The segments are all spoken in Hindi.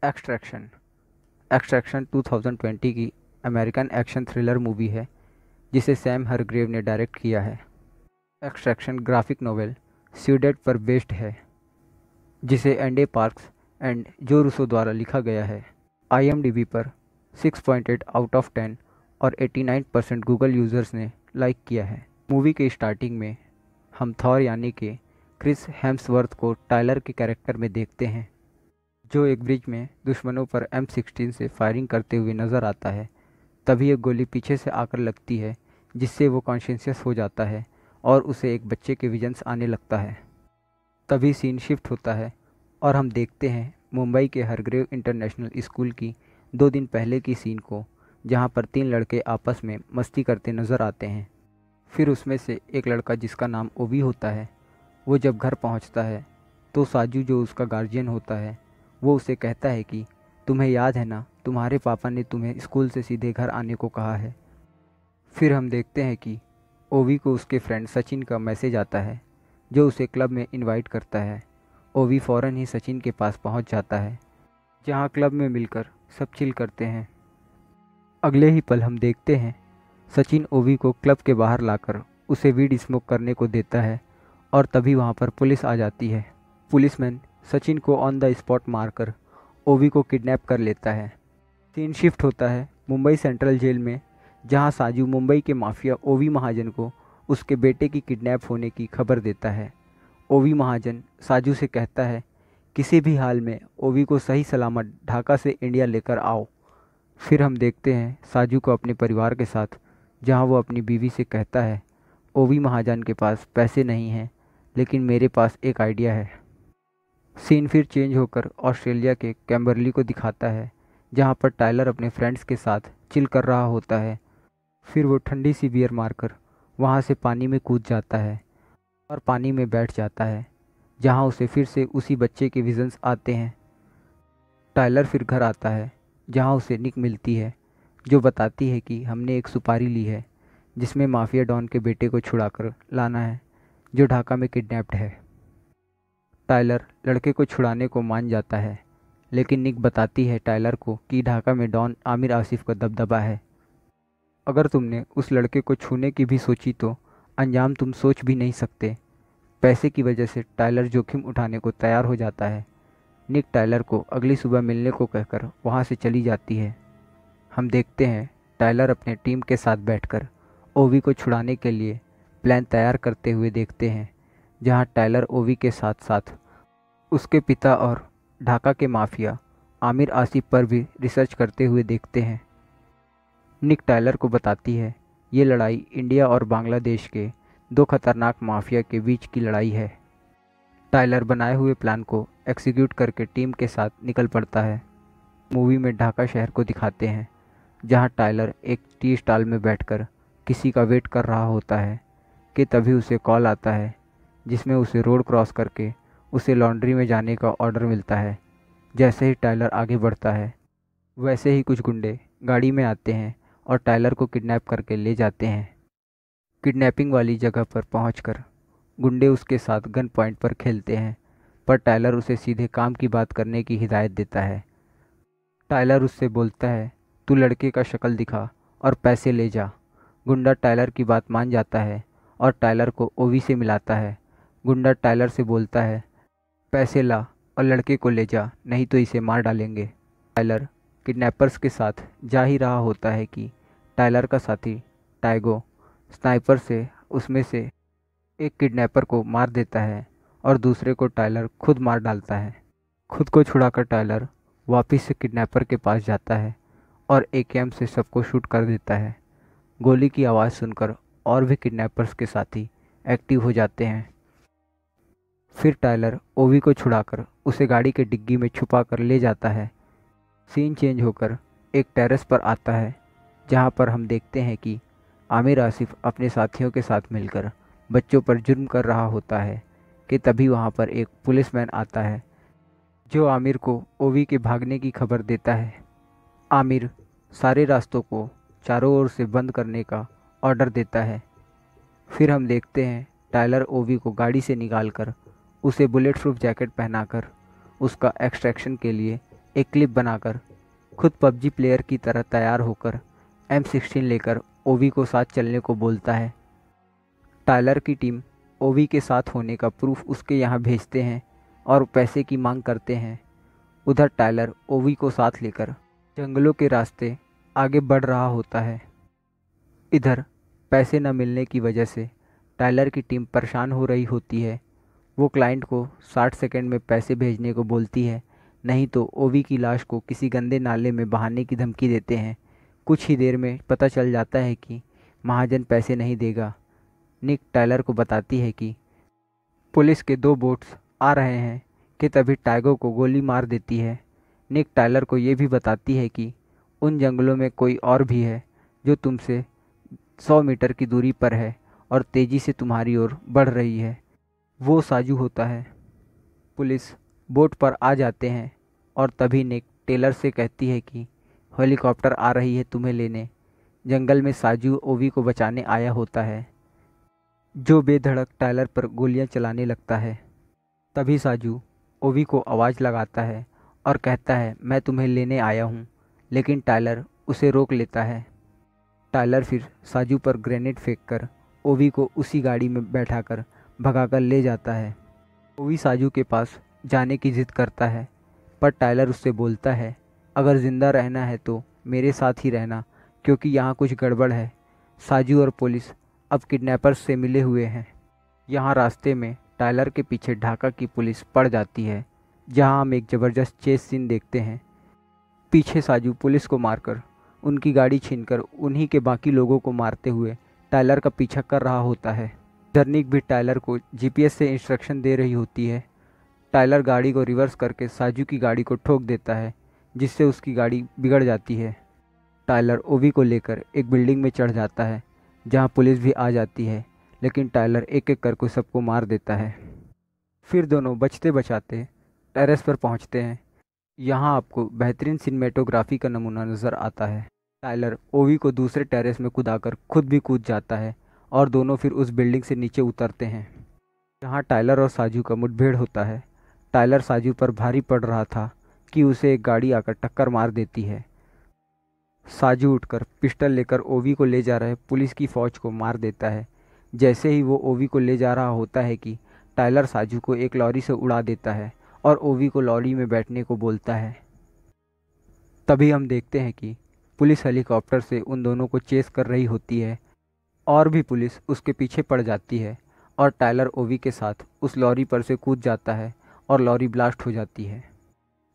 एक्सट्रैक्शन। एक्सट्रैक्शन 2020 की अमेरिकन एक्शन थ्रिलर मूवी है जिसे सैम हरग्रेव ने डायरेक्ट किया है। एक्सट्रैक्शन ग्राफिक नोवेल स्यूडेड पर बेस्ड है जिसे एंडे पार्क्स एंड जो रूसो द्वारा लिखा गया है। IMDb पर 6.8 आउट ऑफ 10 और 89% गूगल यूज़र्स ने लाइक किया है। मूवी के स्टार्टिंग में हम थॉर यानी कि क्रिस हेम्सवर्थ को टायलर के कैरेक्टर में देखते हैं जो एक ब्रिज में दुश्मनों पर M16 से फायरिंग करते हुए नज़र आता है। तभी एक गोली पीछे से आकर लगती है जिससे वो कॉन्शियस हो जाता है और उसे एक बच्चे के विजन्स आने लगता है। तभी सीन शिफ्ट होता है और हम देखते हैं मुंबई के हरग्रेव इंटरनेशनल स्कूल की 2 दिन पहले की सीन को, जहाँ पर 3 लड़के आपस में मस्ती करते नज़र आते हैं। फिर उसमें से एक लड़का जिसका नाम ओवी होता है, वो जब घर पहुँचता है तो साजू जो उसका गार्जियन होता है वो उसे कहता है कि तुम्हें याद है ना, तुम्हारे पापा ने तुम्हें स्कूल से सीधे घर आने को कहा है। फिर हम देखते हैं कि ओवी को उसके फ्रेंड सचिन का मैसेज आता है जो उसे क्लब में इनवाइट करता है। ओवी फ़ौरन ही सचिन के पास पहुंच जाता है जहां क्लब में मिलकर सब चिल करते हैं। अगले ही पल हम देखते हैं सचिन ओवी को क्लब के बाहर लाकर उसे वीड स्मोक करने को देता है और तभी वहां पर पुलिस आ जाती है। पुलिसमैन सचिन को ऑन द स्पॉट मारकर ओवी को किडनैप कर लेता है। सीन शिफ्ट होता है मुंबई सेंट्रल जेल में, जहां साजू मुंबई के माफिया ओवी महाजन को उसके बेटे की किडनैप होने की खबर देता है। ओवी महाजन साजू से कहता है किसी भी हाल में ओवी को सही सलामत ढाका से इंडिया लेकर आओ। फिर हम देखते हैं साजू को अपने परिवार के साथ, जहां वो अपनी बीवी से कहता है ओवी महाजन के पास पैसे नहीं हैं लेकिन मेरे पास एक आइडिया है। सीन फिर चेंज होकर ऑस्ट्रेलिया के कैम्बरली को दिखाता है जहां पर टायलर अपने फ्रेंड्स के साथ चिल कर रहा होता है। फिर वो ठंडी सी बियर मारकर वहां से पानी में कूद जाता है और पानी में बैठ जाता है, जहां उसे फिर से उसी बच्चे के विजन्स आते हैं। टायलर फिर घर आता है जहां उसे निक मिलती है जो बताती है कि हमने एक सुपारी ली है जिसमें माफिया डॉन के बेटे को छुड़ाकर लाना है जो ढाका में किडनैप्ड है। टायलर लड़के को छुड़ाने को मान जाता है लेकिन निक बताती है टायलर को कि ढाका में डॉन आमिर आसिफ का दबदबा है। अगर तुमने उस लड़के को छूने की भी सोची तो अंजाम तुम सोच भी नहीं सकते। पैसे की वजह से टायलर जोखिम उठाने को तैयार हो जाता है। निक टायलर को अगली सुबह मिलने को कहकर वहाँ से चली जाती है। हम देखते हैं टायलर अपने टीम के साथ बैठकर ओवी को छुड़ाने के लिए प्लान तैयार करते हुए देखते हैं, जहां टायलर ओवी के साथ साथ उसके पिता और ढाका के माफिया आमिर आसिफ पर भी रिसर्च करते हुए देखते हैं। निक टायलर को बताती है ये लड़ाई इंडिया और बांग्लादेश के 2 खतरनाक माफिया के बीच की लड़ाई है। टायलर बनाए हुए प्लान को एग्जीक्यूट करके टीम के साथ निकल पड़ता है। मूवी में ढाका शहर को दिखाते हैं जहां टायलर एक टी स्टॉल में बैठकर किसी का वेट कर रहा होता है कि तभी उसे कॉल आता है जिसमें उसे रोड क्रॉस करके उसे लॉन्ड्री में जाने का ऑर्डर मिलता है। जैसे ही टायलर आगे बढ़ता है वैसे ही कुछ गुंडे गाड़ी में आते हैं और टायलर को किडनैप करके ले जाते हैं। किडनैपिंग वाली जगह पर पहुंचकर गुंडे उसके साथ गन पॉइंट पर खेलते हैं, पर टायलर उसे सीधे काम की बात करने की हिदायत देता है। टायलर उससे बोलता है तू लड़के का शक्ल दिखा और पैसे ले जा। गुंडा टायलर की बात मान जाता है और टायलर को ओवी से मिलाता है। गुंडा टायलर से बोलता है पैसे ला और लड़के को ले जा, नहीं तो इसे मार डालेंगे। टायलर किडनैपर्स के साथ जा ही रहा होता है कि टायलर का साथी टाइगो स्नाइपर से उसमें से एक किडनैपर को मार देता है और दूसरे को टायलर खुद मार डालता है। खुद को छुड़ाकर टायलर वापस से किडनैपर के पास जाता है और AKM से सबको शूट कर देता है। गोली की आवाज़ सुनकर और भी किडनैपर्स के साथी एक्टिव हो जाते हैं। फिर टायलर ओवी को छुड़ाकर उसे गाड़ी के डिग्गी में छुपा कर ले जाता है। सीन चेंज होकर एक टेरेस पर आता है जहां पर हम देखते हैं कि आमिर आसिफ अपने साथियों के साथ मिलकर बच्चों पर जुर्म कर रहा होता है कि तभी वहां पर एक पुलिसमैन आता है जो आमिर को ओवी के भागने की खबर देता है। आमिर सारे रास्तों को चारों ओर से बंद करने का ऑर्डर देता है। फिर हम देखते हैं टायलर ओवी को गाड़ी से निकालकर उसे बुलेट प्रूफ जैकेट पहनाकर उसका एक्सट्रैक्शन के लिए एक क्लिप बनाकर खुद पबजी प्लेयर की तरह तैयार होकर M16 लेकर ओवी को साथ चलने को बोलता है। टायलर की टीम ओवी के साथ होने का प्रूफ उसके यहाँ भेजते हैं और पैसे की मांग करते हैं। उधर टायलर ओवी को साथ लेकर जंगलों के रास्ते आगे बढ़ रहा होता है। इधर पैसे न मिलने की वजह से टायलर की टीम परेशान हो रही होती है। वो क्लाइंट को 60 सेकंड में पैसे भेजने को बोलती है, नहीं तो ओवी की लाश को किसी गंदे नाले में बहाने की धमकी देते हैं। कुछ ही देर में पता चल जाता है कि महाजन पैसे नहीं देगा। निक टायलर को बताती है कि पुलिस के 2 बोट्स आ रहे हैं कि तभी टाइगो को गोली मार देती है। निक टायलर को ये भी बताती है कि उन जंगलों में कोई और भी है जो तुमसे 100 मीटर की दूरी पर है और तेज़ी से तुम्हारी ओर बढ़ रही है। वो साजू होता है। पुलिस बोट पर आ जाते हैं और तभी निक टेलर से कहती है कि हेलीकॉप्टर आ रही है तुम्हें लेने। जंगल में साजू ओवी को बचाने आया होता है, जो बेधड़क टायलर पर गोलियां चलाने लगता है। तभी साजू ओवी को आवाज़ लगाता है और कहता है मैं तुम्हें लेने आया हूँ, लेकिन टायलर उसे रोक लेता है। टायलर फिर साजू पर ग्रेनेड फेंककर ओवी को उसी गाड़ी में बैठाकर भगाकर ले जाता है। ओवी साजू के पास जाने की जिद करता है, पर टायलर उससे बोलता है अगर ज़िंदा रहना है तो मेरे साथ ही रहना, क्योंकि यहाँ कुछ गड़बड़ है। साजू और पुलिस अब किडनैपर्स से मिले हुए हैं। यहाँ रास्ते में टायलर के पीछे ढाका की पुलिस पड़ जाती है, जहाँ हम एक ज़बरदस्त चेस सीन देखते हैं। पीछे साजू पुलिस को मारकर उनकी गाड़ी छीनकर उन्हीं के बाकी लोगों को मारते हुए टायलर का पीछा कर रहा होता है। निक भी टायलर को GPS से इंस्ट्रक्शन दे रही होती है। टायलर गाड़ी को रिवर्स करके साजू की गाड़ी को ठोक देता है, जिससे उसकी गाड़ी बिगड़ जाती है। टायलर ओवी को लेकर एक बिल्डिंग में चढ़ जाता है, जहां पुलिस भी आ जाती है, लेकिन टायलर एक एक करके सबको मार देता है। फिर दोनों बचते बचाते टेरेस पर पहुंचते हैं। यहां आपको बेहतरीन सिनेमेटोग्राफी का नमूना नज़र आता है। टायलर ओवी को दूसरे टेरेस में कूदाकर खुद भी कूद जाता है और दोनों फिर उस बिल्डिंग से नीचे उतरते हैं, जहां टायलर और साजू का मुठभेड़ होता है। टायलर साजू पर भारी पड़ रहा था कि उसे एक गाड़ी आकर टक्कर मार देती है। साजू उठकर पिस्टल लेकर ओवी को ले जा रहे पुलिस की फ़ौज को मार देता है। जैसे ही वो ओवी को ले जा रहा होता है कि टायलर साजू को एक लॉरी से उड़ा देता है और ओवी को लॉरी में बैठने को बोलता है। तभी हम देखते हैं कि पुलिस हेलीकॉप्टर से उन दोनों को चेस कर रही होती है और भी पुलिस उसके पीछे पड़ जाती है और टायलर ओवी के साथ उस लॉरी पर से कूद जाता है और लॉरी ब्लास्ट हो जाती है।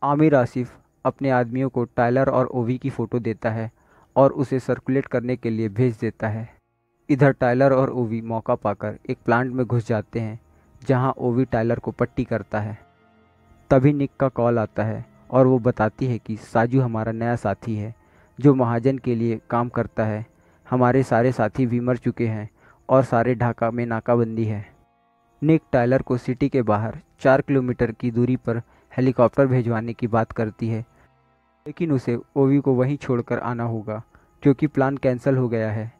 आमिर आसिफ अपने आदमियों को टायलर और ओवी की फ़ोटो देता है और उसे सर्कुलेट करने के लिए भेज देता है। इधर टायलर और ओवी मौका पाकर एक प्लांट में घुस जाते हैं, जहां ओवी टायलर को पट्टी करता है। तभी निक का कॉल आता है और वो बताती है कि साजू हमारा नया साथी है जो महाजन के लिए काम करता है। हमारे सारे साथी भी मर चुके हैं और सारे ढाका में नाकाबंदी है। निक टायलर को सिटी के बाहर 4 किलोमीटर की दूरी पर हेलीकॉप्टर भेजवाने की बात करती है, लेकिन उसे ओवी को वहीं छोड़कर आना होगा क्योंकि प्लान कैंसिल हो गया है।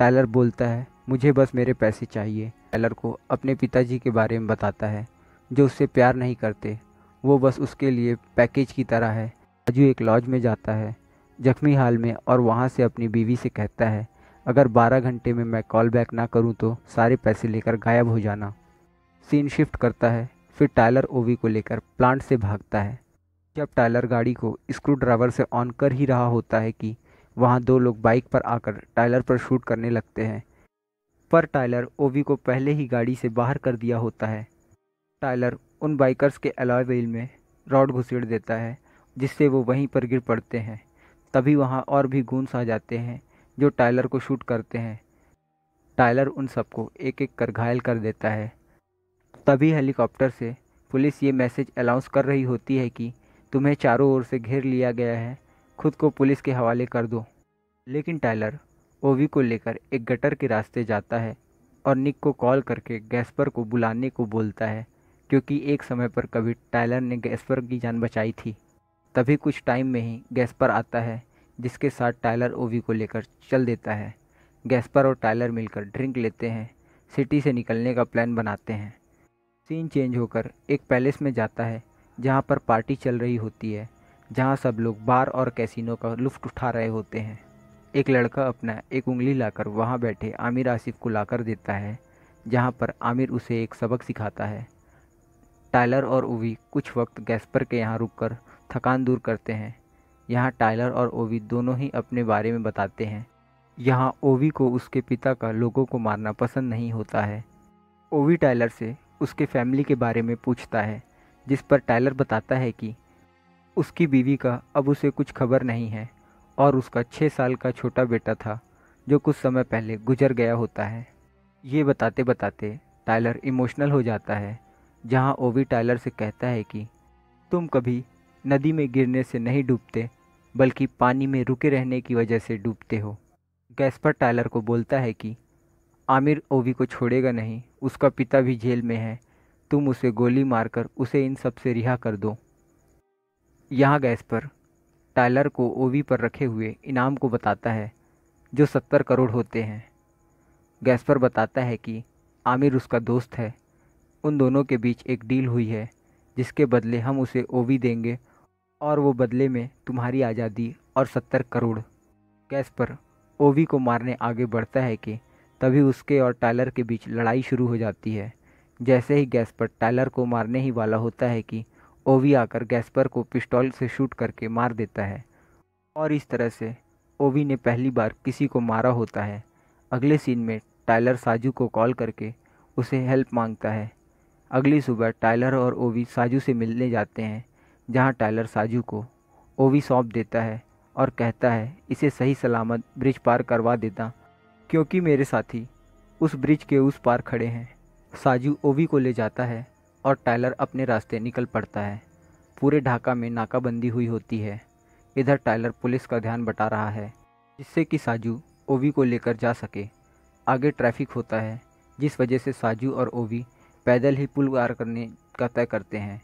टायलर बोलता है मुझे बस मेरे पैसे चाहिए। टायलर को अपने पिताजी के बारे में बताता है, जो उससे प्यार नहीं करते, वो बस उसके लिए पैकेज की तरह है। राजू एक लॉज में जाता है जख्मी हाल में और वहाँ से अपनी बीवी से कहता है अगर 12 घंटे में मैं कॉल बैक ना करूँ तो सारे पैसे लेकर गायब हो जाना। सीन शिफ्ट करता है। फिर टायलर ओवी को लेकर प्लांट से भागता है। जब टायलर गाड़ी को स्क्रू ड्राइवर से ऑन कर ही रहा होता है कि वहाँ 2 लोग बाइक पर आकर टायलर पर शूट करने लगते हैं, पर टायलर ओवी को पहले ही गाड़ी से बाहर कर दिया होता है। टायलर उन बाइकर्स के अलॉय व्हील में रॉड घुसेड़ देता है, जिससे वो वहीं पर गिर पड़ते हैं। तभी वहाँ और भी गूंस आ जाते हैं जो टायलर को शूट करते हैं। टायलर उन सबको एक एक कर घायल कर देता है। तभी हेलीकॉप्टर से पुलिस ये मैसेज अनाउंस कर रही होती है कि तुम्हें चारों ओर से घेर लिया गया है, खुद को पुलिस के हवाले कर दो। लेकिन टायलर ओवी को लेकर एक गटर के रास्ते जाता है और निक को कॉल करके गैस्पर को बुलाने को बोलता है, क्योंकि एक समय पर कभी टायलर ने गैस्पर की जान बचाई थी। तभी कुछ टाइम में ही गैस्पर आता है, जिसके साथ टायलर ओवी को लेकर चल देता है। गैस्पर और टायलर मिलकर ड्रिंक लेते हैं, सिटी से निकलने का प्लान बनाते हैं। सीन चेंज होकर एक पैलेस में जाता है, जहां पर पार्टी चल रही होती है, जहाँ सब लोग बार और कैसीनो का लुत्फ़ उठा रहे होते हैं। एक लड़का अपना एक उंगली लाकर वहाँ बैठे आमिर आसिफ को लाकर देता है, जहाँ पर आमिर उसे एक सबक सिखाता है। टायलर और ओवी कुछ वक्त गैस्पर के यहाँ रुककर थकान दूर करते हैं। यहाँ टायलर और ओवी दोनों ही अपने बारे में बताते हैं। यहाँ ओवी को उसके पिता का लोगों को मारना पसंद नहीं होता है। ओवी टायलर से उसके फैमिली के बारे में पूछता है, जिस पर टायलर बताता है कि उसकी बीवी का अब उसे कुछ खबर नहीं है और उसका 6 साल का छोटा बेटा था जो कुछ समय पहले गुजर गया होता है। ये बताते बताते टायलर इमोशनल हो जाता है, जहाँ ओवी टायलर से कहता है कि तुम कभी नदी में गिरने से नहीं डूबते, बल्कि पानी में रुके रहने की वजह से डूबते हो। गैस्पर टायलर को बोलता है कि आमिर ओवी को छोड़ेगा नहीं, उसका पिता भी जेल में है, तुम उसे गोली मारकर उसे इन सब से रिहा कर दो। यहाँ गैस्पर टायलर को ओवी पर रखे हुए इनाम को बताता है, जो 70 करोड़ होते हैं। गैस्पर बताता है कि आमिर उसका दोस्त है, उन दोनों के बीच एक डील हुई है जिसके बदले हम उसे ओवी देंगे और वो बदले में तुम्हारी आज़ादी और 70 करोड़। गैस्पर ओवी को मारने आगे बढ़ता है कि तभी उसके और टायलर के बीच लड़ाई शुरू हो जाती है। जैसे ही गैस्पर टायलर को मारने ही वाला होता है कि ओवी आकर गैस्पर को पिस्टल से शूट करके मार देता है और इस तरह से ओवी ने पहली बार किसी को मारा होता है। अगले सीन में टायलर साजू को कॉल करके उसे हेल्प मांगता है। अगली सुबह टायलर और ओवी साजू से मिलने जाते हैं, जहां टायलर साजू को ओवी सौंप देता है और कहता है इसे सही सलामत ब्रिज पार करवा देता, क्योंकि मेरे साथी उस ब्रिज के उस पार खड़े हैं। साजू ओवी को ले जाता है और टायलर अपने रास्ते निकल पड़ता है। पूरे ढाका में नाकाबंदी हुई होती है। इधर टायलर पुलिस का ध्यान बटा रहा है, जिससे कि साजू ओवी को लेकर जा सके। आगे ट्रैफिक होता है, जिस वजह से साजू और ओवी पैदल ही पुल पार करने का तय करते हैं।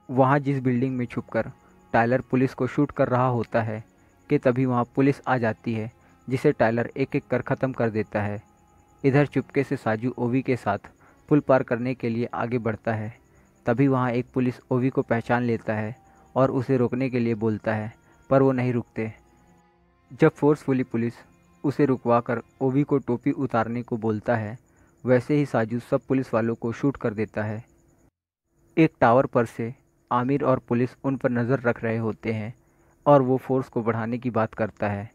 वहाँ जिस बिल्डिंग में छुपकर टायलर पुलिस को शूट कर रहा होता है कि तभी वहाँ पुलिस आ जाती है, जिसे टायलर एक एक कर ख़त्म कर देता है। इधर चुपके से साजू ओवी के साथ पुल पार करने के लिए आगे बढ़ता है। तभी वहाँ एक पुलिस ओवी को पहचान लेता है और उसे रोकने के लिए बोलता है, पर वो नहीं रुकते। जब फोर्सफुली पुलिस उसे रुकवाकर ओवी को टोपी उतारने को बोलता है, वैसे ही साजू सब पुलिस वालों को शूट कर देता है। एक टावर पर से आमिर और पुलिस उन पर नज़र रख रहे होते हैं और वो फोर्स को बढ़ाने की बात करता है।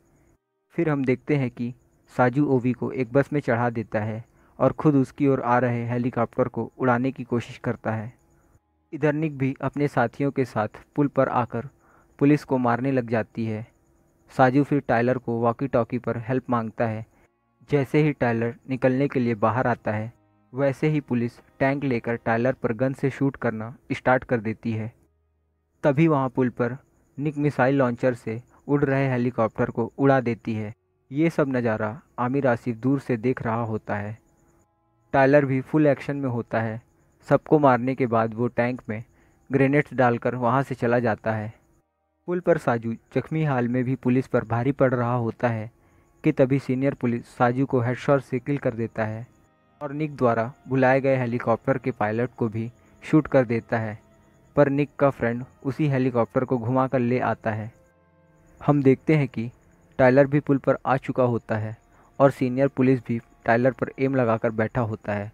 फिर हम देखते हैं कि साजू ओवी को एक बस में चढ़ा देता है और खुद उसकी ओर आ रहे हेलीकॉप्टर को उड़ाने की कोशिश करता है। इधर निक भी अपने साथियों के साथ पुल पर आकर पुलिस को मारने लग जाती है। साजू फिर टायलर को वॉकी टॉकी पर हेल्प मांगता है। जैसे ही टायलर निकलने के लिए बाहर आता है, वैसे ही पुलिस टैंक लेकर टायलर पर गन से शूट करना स्टार्ट कर देती है। तभी वहाँ पुल पर निक मिसाइल लॉन्चर से उड़ रहे हेलीकॉप्टर को उड़ा देती है। ये सब नज़ारा आमिर आसिफ दूर से देख रहा होता है। टायलर भी फुल एक्शन में होता है। सबको मारने के बाद वो टैंक में ग्रेनेड्स डालकर वहाँ से चला जाता है। पुल पर साजू जख्मी हाल में भी पुलिस पर भारी पड़ रहा होता है कि तभी सीनियर पुलिस साजू को हेडशॉट से किल कर देता है और निक द्वारा बुलाए गए हेलीकॉप्टर के पायलट को भी शूट कर देता है, पर निक का फ्रेंड उसी हेलीकॉप्टर को घुमा कर ले आता है। हम देखते हैं कि टायलर भी पुल पर आ चुका होता है और सीनियर पुलिस भी टायलर पर एम लगाकर बैठा होता है।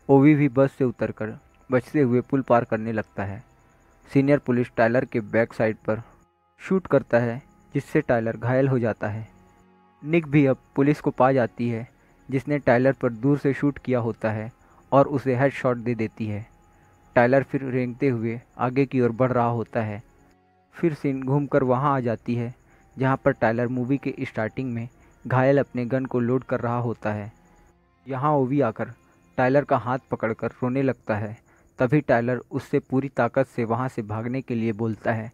ओवी भी बस से उतरकर बचते हुए पुल पार करने लगता है। सीनियर पुलिस टायलर के बैक साइड पर शूट करता है, जिससे टायलर घायल हो जाता है। निक भी अब पुलिस को पा जाती है, जिसने टायलर पर दूर से शूट किया होता है और उसे हेडशॉट दे देती है। टायलर फिर रेंगते हुए आगे की ओर बढ़ रहा होता है। फिर सीन घूमकर वहाँ आ जाती है, जहाँ पर टायलर मूवी के स्टार्टिंग में घायल अपने गन को लोड कर रहा होता है। यहाँ ओवी आकर टायलर का हाथ पकड़कर रोने लगता है। तभी टायलर उससे पूरी ताकत से वहाँ से भागने के लिए बोलता है।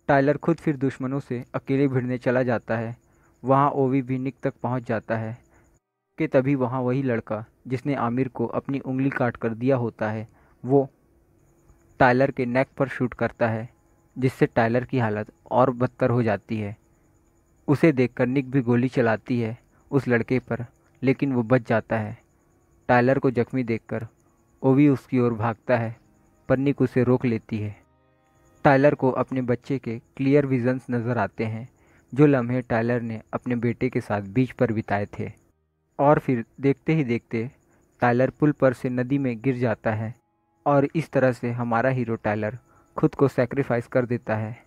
टायलर खुद फिर दुश्मनों से अकेले भिड़ने चला जाता है। वहाँ ओवी भी निक तक पहुँच जाता है कि तभी वहाँ वही लड़का जिसने आमिर को अपनी उंगली काट कर दिया होता है, वो टायलर के नेक पर शूट करता है, जिससे टायलर की हालत और बदतर हो जाती है। उसे देखकर निक भी गोली चलाती है उस लड़के पर, लेकिन वो बच जाता है। टायलर को जख्मी देखकर ओवी उसकी ओर भागता है, पर निक उसे रोक लेती है। टायलर को अपने बच्चे के क्लियर विजन्स नज़र आते हैं, जो लम्हे टायलर ने अपने बेटे के साथ बीच पर बिताए थे। और फिर देखते ही देखते टायलर पुल पर से नदी में गिर जाता है और इस तरह से हमारा हीरो टायलर खुद को सैक्रिफाइस कर देता है।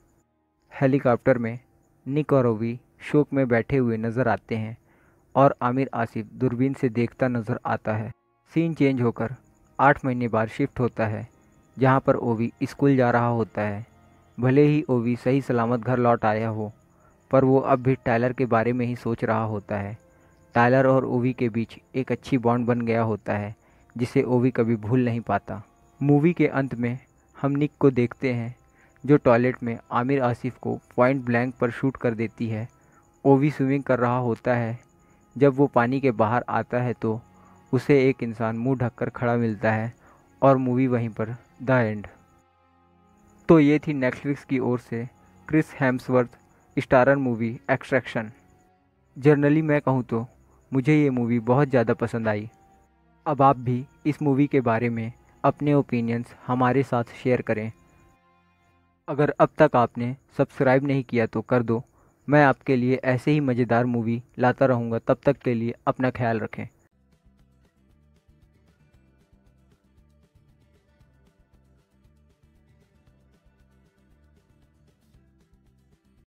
हेलीकॉप्टर में निक और ओवी शोक में बैठे हुए नज़र आते हैं और आमिर आसिफ दूरबीन से देखता नज़र आता है। सीन चेंज होकर 8 महीने बाद शिफ्ट होता है, जहाँ पर ओवी स्कूल जा रहा होता है। भले ही ओवी सही सलामत घर लौट आया हो, पर वो अब भी टायलर के बारे में ही सोच रहा होता है। टायलर और ओवी के बीच एक अच्छी बॉन्ड बन गया होता है, जिसे ओवी कभी भूल नहीं पाता। मूवी के अंत में हम निक को देखते हैं, जो टॉयलेट में आमिर आसिफ को पॉइंट ब्लैंक पर शूट कर देती है। ओवी स्विमिंग कर रहा होता है। जब वो पानी के बाहर आता है तो उसे एक इंसान मुंह ढककर खड़ा मिलता है और मूवी वहीं पर द एंड। तो ये थी नेटफ्लिक्स की ओर से Chris Hemsworth starrer movie Extraction. Generally मैं कहूँ तो मुझे ये मूवी बहुत ज़्यादा पसंद आई। अब आप भी इस मूवी के बारे में अपने ओपिनियंस हमारे साथ शेयर करें। अगर अब तक आपने सब्सक्राइब नहीं किया तो कर दो। मैं आपके लिए ऐसे ही मज़ेदार मूवी लाता रहूँगा। तब तक के लिए अपना ख्याल रखें।